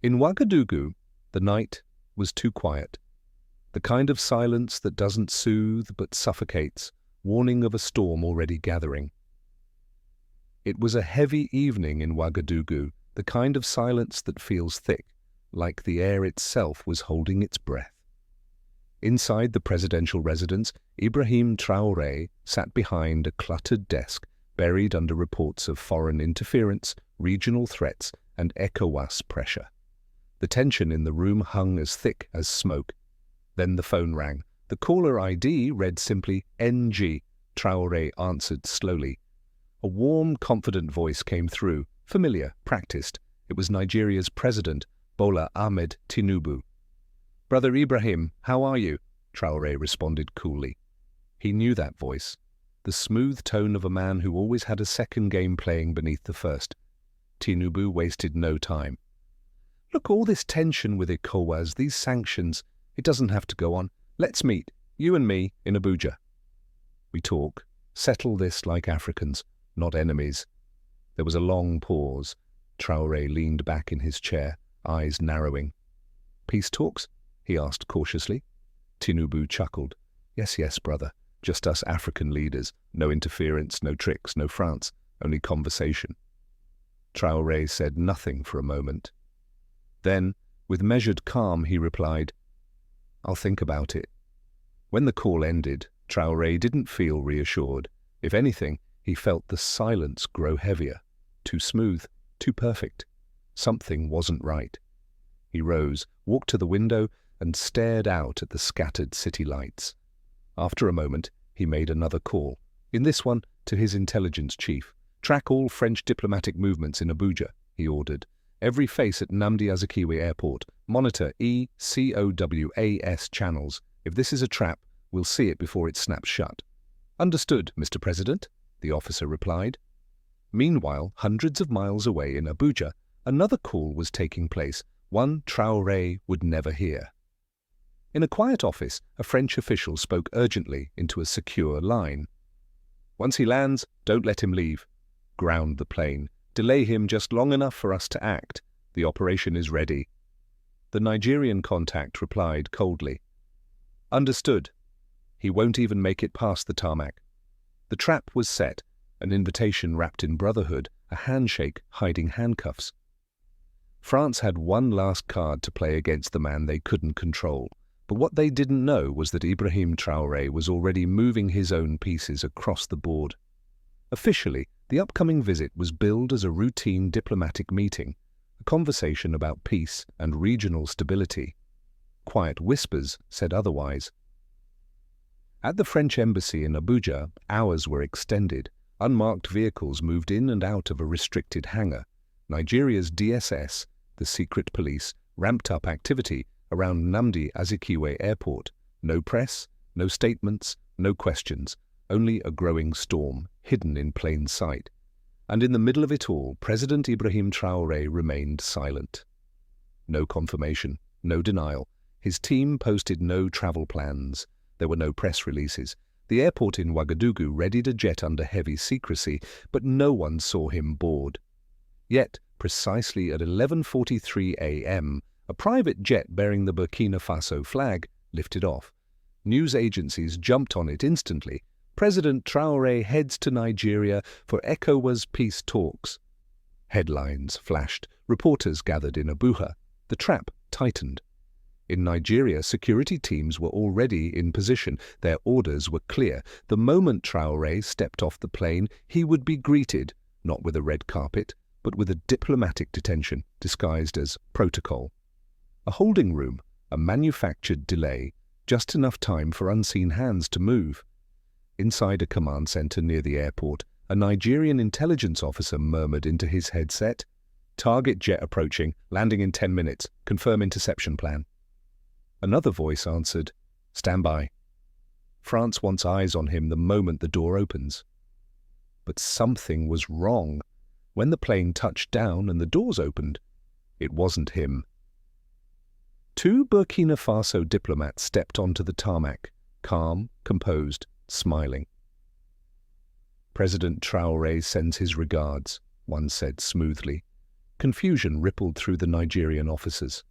In Ouagadougou, the night was too quiet. The kind of silence that doesn't soothe but suffocates, warning of a storm already gathering. It was a heavy evening in Ouagadougou, the kind of silence that feels thick, like the air itself was holding its breath. Inside the presidential residence, Ibrahim Traoré sat behind a cluttered desk, buried under reports of foreign interference, regional threats, and ECOWAS pressure. The tension in the room hung as thick as smoke. Then the phone rang. The caller ID read simply NG. Traoré answered slowly. A warm, confident voice came through, familiar, practiced. It was Nigeria's President, Bola Tinubu. "Brother Ibrahim, how are you?" Traoré responded coolly. He knew that voice, the smooth tone of a man who always had a second game playing beneath the first. Tinubu wasted no time. "Look, all this tension with ECOWAS, these sanctions, it doesn't have to go on. Let's meet, you and me, in Abuja. We talk, settle this like Africans, not enemies." There was a long pause. Traoré leaned back in his chair, eyes narrowing. "Peace talks?" he asked cautiously. Tinubu chuckled. Yes, brother. Just us African leaders. No interference, no tricks, no France, only conversation." Traoré said nothing for a moment. Then, with measured calm, he replied, "I'll think about it." When the call ended, Traoré didn't feel reassured. If anything, he felt the silence grow heavier. Too smooth, too perfect. Something wasn't right. He rose, walked to the window, and stared out at the scattered city lights. After a moment, he made another call, in this one to his intelligence chief. "Track all French diplomatic movements in Abuja," he ordered. "Every face at Nnamdi Azikiwe Airport. Monitor ECOWAS channels. If this is a trap, we'll see it before it snaps shut." "Understood, Mr. President," the officer replied. Meanwhile, hundreds of miles away in Abuja, another call was taking place, one Traoré would never hear. In a quiet office, a French official spoke urgently into a secure line. "Once he lands, don't let him leave. Ground the plane. Delay him just long enough for us to act. The operation is ready." The Nigerian contact replied coldly, "Understood. He won't even make it past the tarmac." The trap was set, an invitation wrapped in brotherhood, a handshake hiding handcuffs. France had one last card to play against the man they couldn't control. But what they didn't know was that Ibrahim Traoré was already moving his own pieces across the board. Officially, the upcoming visit was billed as a routine diplomatic meeting, a conversation about peace and regional stability. Quiet whispers said otherwise. At the French embassy in Abuja, hours were extended. Unmarked vehicles moved in and out of a restricted hangar. Nigeria's DSS, the secret police, ramped up activity around Nnamdi Azikiwe Airport. No press, no statements, no questions, only a growing storm, hidden in plain sight. And in the middle of it all, President Ibrahim Traoré remained silent. No confirmation, no denial. His team posted no travel plans. There were no press releases. The airport in Ouagadougou readied a jet under heavy secrecy, but no one saw him board. Yet, precisely at 11:43 a.m., a private jet bearing the Burkinafaso flag lifted off. News agencies jumped on it instantly. "President Traoré heads to Nigeria for ECOWAS peace talks." Headlines flashed. Reporters gathered in Abuja. The trap tightened. In Nigeria, security teams were already in position. Their orders were clear. The moment Traoré stepped off the plane, he would be greeted, not with a red carpet, but with a diplomatic detention disguised as protocol. A holding room, a manufactured delay, just enough time for unseen hands to move. Inside a command center near the airport, a Nigerian intelligence officer murmured into his headset, "Target jet approaching, landing in 10 minutes, confirm interception plan." Another voice answered, "Stand by. France wants eyes on him the moment the door opens." But something was wrong. When the plane touched down and the doors opened, it wasn't him. Two Burkina Faso diplomats stepped onto the tarmac, calm, composed, smiling. "President Traoré sends his regards," one said smoothly. Confusion rippled through the Nigerian officers.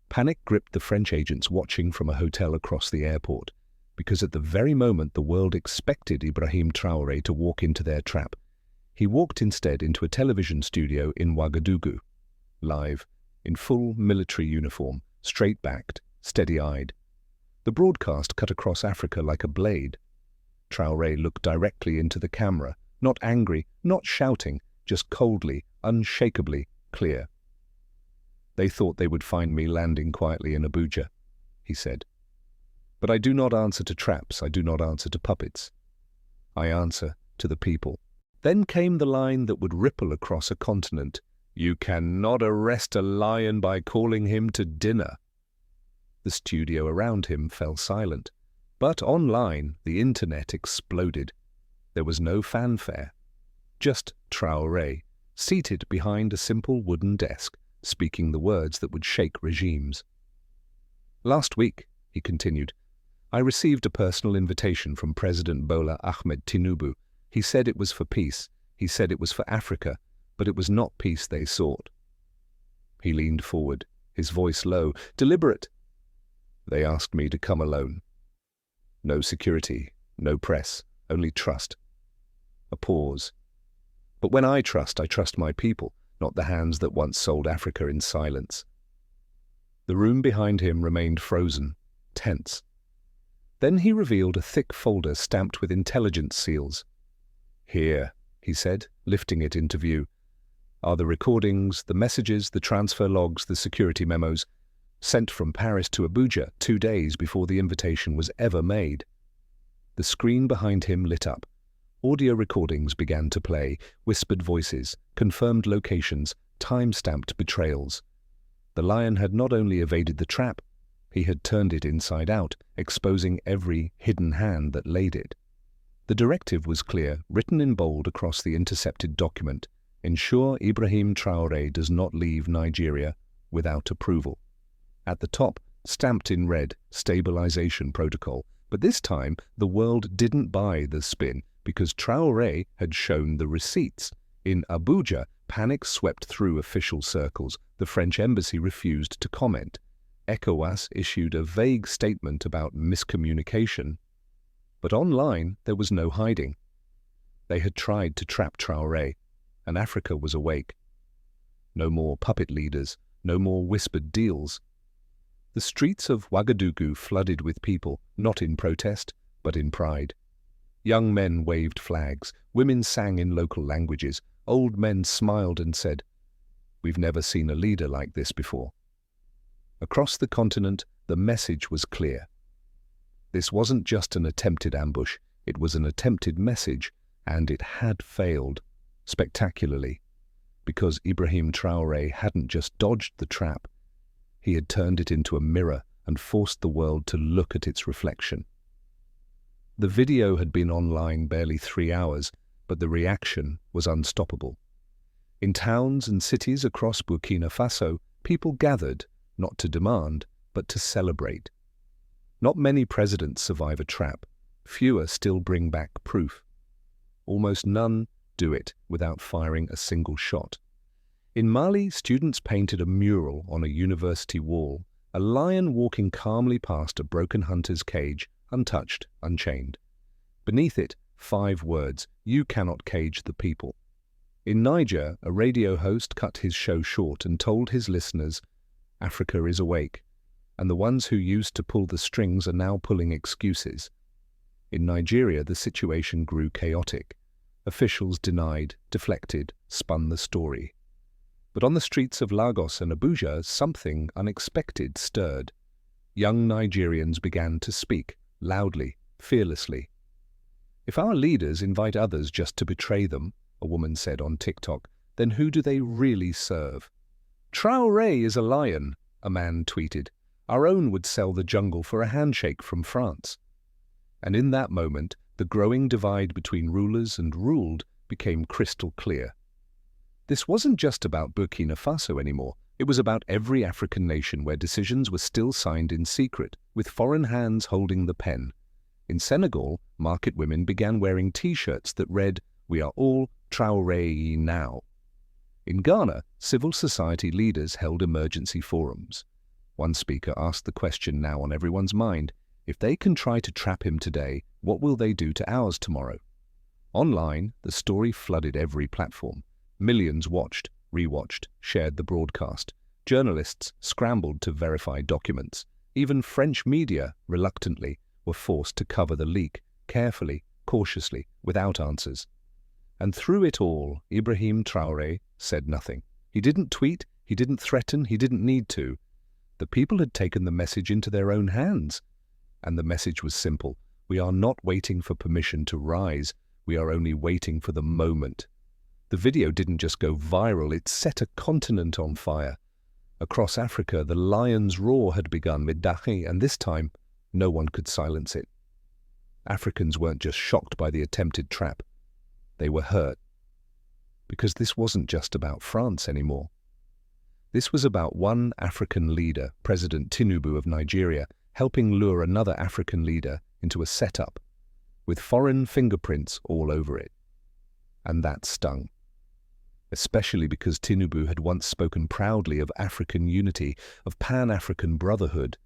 Panic gripped the French agents watching from a hotel across the airport, because at the very moment the world expected Ibrahim Traoré to walk into their trap, he walked instead into a television studio in Ouagadougou, live, in full military uniform, straight-backed, steady-eyed. The broadcast cut across Africa like a blade. Traoré looked directly into the camera, not angry, not shouting, just coldly, unshakably clear. "They thought they would find me landing quietly in Abuja," he said. "But I do not answer to traps, I do not answer to puppets. I answer to the people." Then came the line that would ripple across a continent. "You cannot arrest a lion by calling him to dinner." The studio around him fell silent. But online, the internet exploded. There was no fanfare. Just Traoré, seated behind a simple wooden desk, speaking the words that would shake regimes. "Last week," he continued, "I received a personal invitation from President Bola Tinubu. He said it was for peace. He said it was for Africa, but it was not peace they sought." He leaned forward, his voice low, deliberate. "They asked me to come alone. No security, no press, only trust." A pause. "But when I trust my people, not the hands that once sold Africa in silence." The room behind him remained frozen, tense. Then he revealed a thick folder stamped with intelligence seals. "Here," he said, lifting it into view, "are the recordings, the messages, the transfer logs, the security memos, sent from Paris to Abuja 2 days before the invitation was ever made." The screen behind him lit up. Audio recordings began to play, whispered voices, confirmed locations, time-stamped betrayals. The lion had not only evaded the trap, he had turned it inside out, exposing every hidden hand that laid it. The directive was clear, written in bold across the intercepted document: "Ensure Ibrahim Traoré does not leave Nigeria without approval." At the top, stamped in red, stabilization protocol. But this time, the world didn't buy the spin, because Traoré had shown the receipts. In Abuja, panic swept through official circles. The French embassy refused to comment. ECOWAS issued a vague statement about miscommunication. But online, there was no hiding. They had tried to trap Traoré, and Africa was awake. No more puppet leaders, no more whispered deals. The streets of Ouagadougou flooded with people, not in protest, but in pride. Young men waved flags, women sang in local languages, old men smiled and said, "We've never seen a leader like this before." Across the continent, the message was clear. This wasn't just an attempted ambush, it was an attempted message, and it had failed, spectacularly, because Ibrahim Traoré hadn't just dodged the trap, he had turned it into a mirror and forced the world to look at its reflection. The video had been online barely 3 hours, but the reaction was unstoppable. In towns and cities across Burkina Faso, people gathered, not to demand, but to celebrate. Not many presidents survive a trap. Fewer still bring back proof. Almost none do it without firing a single shot. In Mali, students painted a mural on a university wall, a lion walking calmly past a broken hunter's cage, untouched, unchained. Beneath it, 5 words: "You cannot cage the people." In Niger, a radio host cut his show short and told his listeners, "Africa is awake, and the ones who used to pull the strings are now pulling excuses." In Nigeria, the situation grew chaotic. Officials denied, deflected, spun the story. But on the streets of Lagos and Abuja, something unexpected stirred. Young Nigerians began to speak, loudly, fearlessly. "If our leaders invite others just to betray them," a woman said on TikTok, "then who do they really serve?" "Traoré is a lion," a man tweeted. "Our own would sell the jungle for a handshake from France." And in that moment, the growing divide between rulers and ruled became crystal clear. This wasn't just about Burkina Faso anymore. It was about every African nation where decisions were still signed in secret, with foreign hands holding the pen. In Senegal, market women began wearing T-shirts that read, "We are all Traoré now." In Ghana, civil society leaders held emergency forums. One speaker asked the question now on everyone's mind: if they can try to trap him today, what will they do to ours tomorrow? Online, the story flooded every platform. Millions watched, rewatched, shared the broadcast. Journalists scrambled to verify documents. Even French media, reluctantly, were forced to cover the leak, carefully, cautiously, without answers. And through it all, Ibrahim Traoré said nothing. He didn't tweet, he didn't threaten, he didn't need to. The people had taken the message into their own hands. And the message was simple: we are not waiting for permission to rise, we are only waiting for the moment. The video didn't just go viral, it set a continent on fire. Across Africa, the lion's roar had begun mid-Dahi, and this time, no one could silence it. Africans weren't just shocked by the attempted trap. They were hurt. Because this wasn't just about France anymore. This was about one African leader, President Tinubu of Nigeria, helping lure another African leader into a setup, with foreign fingerprints all over it. And that stung. Especially because Tinubu had once spoken proudly of African unity, of Pan-African brotherhood.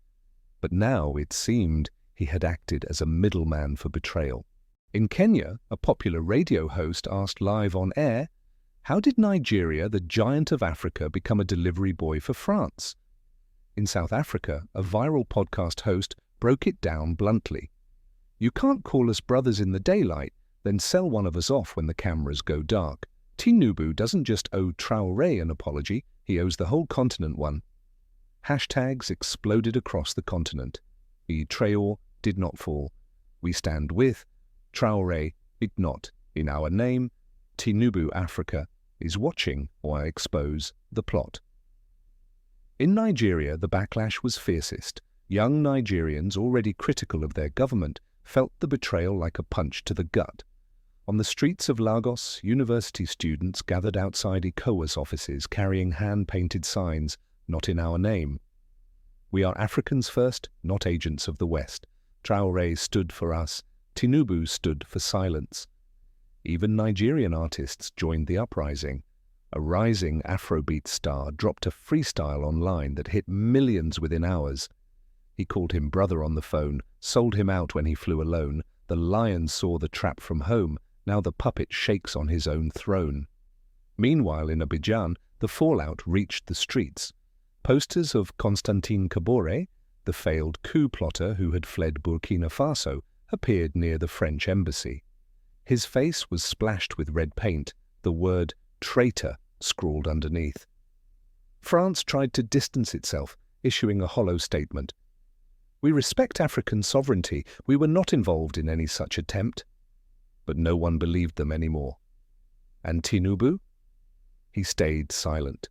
But now, it seemed, he had acted as a middleman for betrayal. In Kenya, a popular radio host asked live on air, how did Nigeria, the giant of Africa, become a delivery boy for France? In South Africa, a viral podcast host broke it down bluntly. You can't call us brothers in the daylight, then sell one of us off when the cameras go dark. Tinubu doesn't just owe Traoré an apology, he owes the whole continent one. Hashtags exploded across the continent. Traoré did not fall. We stand with Traoré did not. In our name, Tinubu Africa is watching or I expose the plot. In Nigeria, the backlash was fiercest. Young Nigerians, already critical of their government, felt the betrayal like a punch to the gut. On the streets of Lagos, university students gathered outside ECOWAS offices carrying hand-painted signs, "Not in our name." We are Africans first, not agents of the West. Traoré stood for us. Tinubu stood for silence. Even Nigerian artists joined the uprising. A rising Afrobeat star dropped a freestyle online that hit millions within hours. He called him brother on the phone, sold him out when he flew alone. The lion saw the trap from home. Now the puppet shakes on his own throne. Meanwhile, in Abuja, the fallout reached the streets. Posters of Constantine Kabore, the failed coup plotter who had fled Burkina-Faso, appeared near the French embassy. His face was splashed with red paint, the word traitor scrawled underneath. France tried to distance itself, issuing a hollow statement. We respect African sovereignty. We were not involved in any such attempt. But no one believed them anymore. And Tinubu? He stayed silent.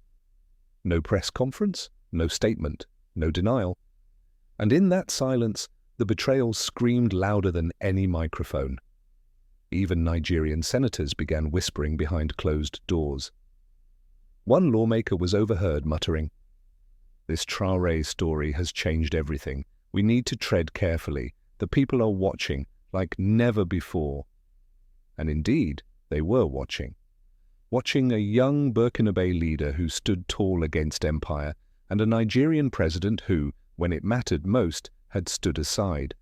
No press conference, no statement, no denial. And in that silence, the betrayal screamed louder than any microphone. Even Nigerian senators began whispering behind closed doors. One lawmaker was overheard muttering, "This Traoré story has changed everything. We need to tread carefully. The people are watching like never before." And indeed, they were watching. Watching a young Burkinabe leader who stood tall against empire, and a Nigerian president who, when it mattered most, had stood aside.